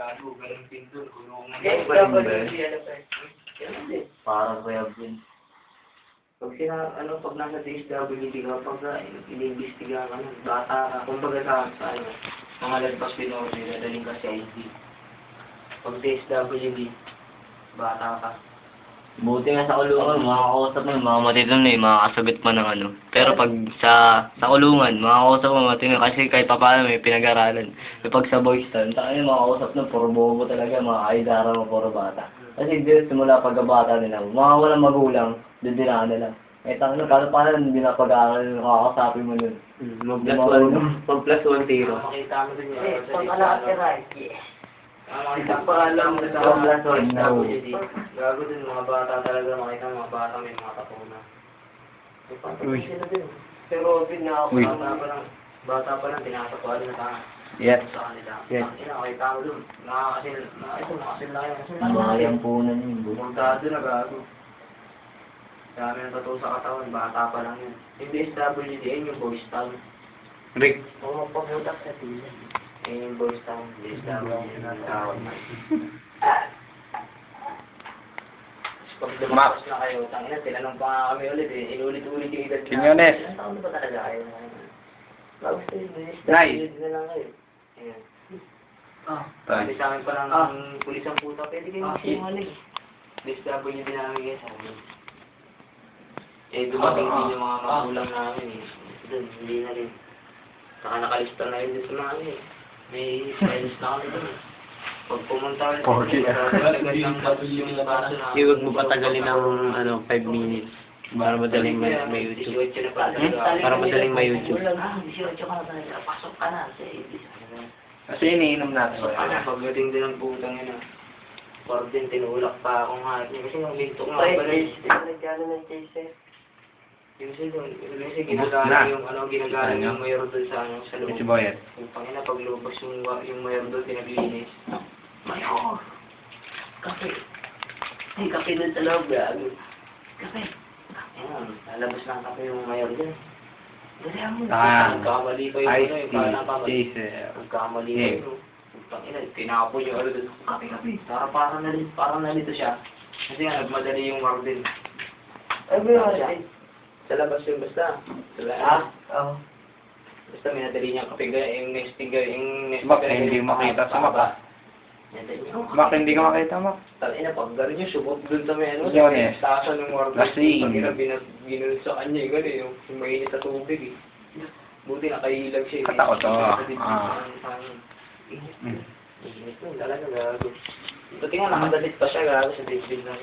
gago, ganun pinto, kulungan. Eh, dapat yung ano pa. Ganun din. Parang kaya din. Pag pag nasa DSWD ka, pag iniimbestiga ka, bata ka, kumbaga sa mga lagpas pinorte, dadaling ka sa ID. Pag DSWD, bata ka. Buti nga sa kulungan, makakausap mo, makamatid na eh, makakasabit pa ng ano. Pero pag sa kulungan, makakausap mo, matino kasi kahit pa paano may pinag-aralan. Pag sa boys town, saka yung makakausap na, puro bobo talaga, mga kaidara mo, puro bata. Kasi di simula pagkabata nila, mga walang magulang, didinaan nila. Eh, tanong, kala pa hindi na pag-aaral, makakasapin mo nun. Mag plus 1 tiro. Makita mo din yun. Eh, pag alam ka right, yes. Makita pa alam mo sa DSWD. Gago din, mga bata talaga, makita mga bata, may mga tapuna. Uy. Sila din. Pero Robin na ako. Uy. Bata pa lang, tinatapuan na tayo. Yes. Sa kanila. Yes. Nakita mo dun, nakakasil na yun. Mayampunan yun, bro. Montado na gago. Dami ng totoo sa katawan, bata pa lang yun. Yung DSWD, yun yung boys town. Rick. Oo, pabutak sa tila. Yun yung boys town, DSWD na tawag na. Pag lumabas na kayo, tangina, tinanong pa nga kami ulit eh. Inulit-ulit yung edad na. Quiñones. Ilan taon na ba talaga kayo? Bago sa yun, Nice. DSWD na lang kayo. Ayan. Tay. Sabi sa amin pa ng pulis ang puta, pwede kayo magsinungaling. DSWD namin kayo sa amin. Eh, dumating din yung mga magulang namin eh. Doon, hindi na rin. Saka nakalista na yun sa mga eh. May friends na kami doon. Pag pumunta rin, talaga ng batos yung baso na. Huwag mo patagalin ng 5 minutes. Para madaling may YouTube. Para madaling may YouTube. Ah, 18 ka na talaga. Pasok ka na sa ABC. Kasi iniinom natin. Pagdating din ng putang ina. Pardin, tinulak pa akong hati. Kasi nung linto nga pala eh. Nagkano ng chase Kasi ginagalang yung ginagalang yung mayor doon sa loob. Si Boyet. Yung pangina, paglubos yung mayor doon, pinaglinis. Mayor! Kape! Ay, kape doon sa loob, gago. Kape! Ayan, lalabas ng kape yung mayor doon. Ganyan mo. Nagkamali pa yung Ice yung tea. panapamali. Chaser. Nagkamali pa yung pangina, tinapon yung doon. Kape, kape! Parang nalito siya. Kasi nga, nagmadali yung warden. Ay, ba yun? Sa labas yung basta. Oo. Basta may nadali niyang kape gaya, yung nesting gaya, yung nesting Mak, hindi makita sa maka. Mak, hindi ka makita, Mak. Talina, pag gano'n yung subot dun sa may ano, Yun eh. sa tasa ng warden. Lasing. Ginunod sa kanya, yung gano'n, yung mainit na tubig eh. Buti nakahilag siya eh. Kata ko to. Init mo, talaga gago. Buti nga nakadalit pa siya gago sa dibdib na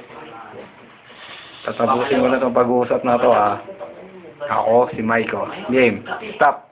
sa Tatapusin ko na itong pag-uusap na to, ah. Ako, si Maiko. Game. Stop.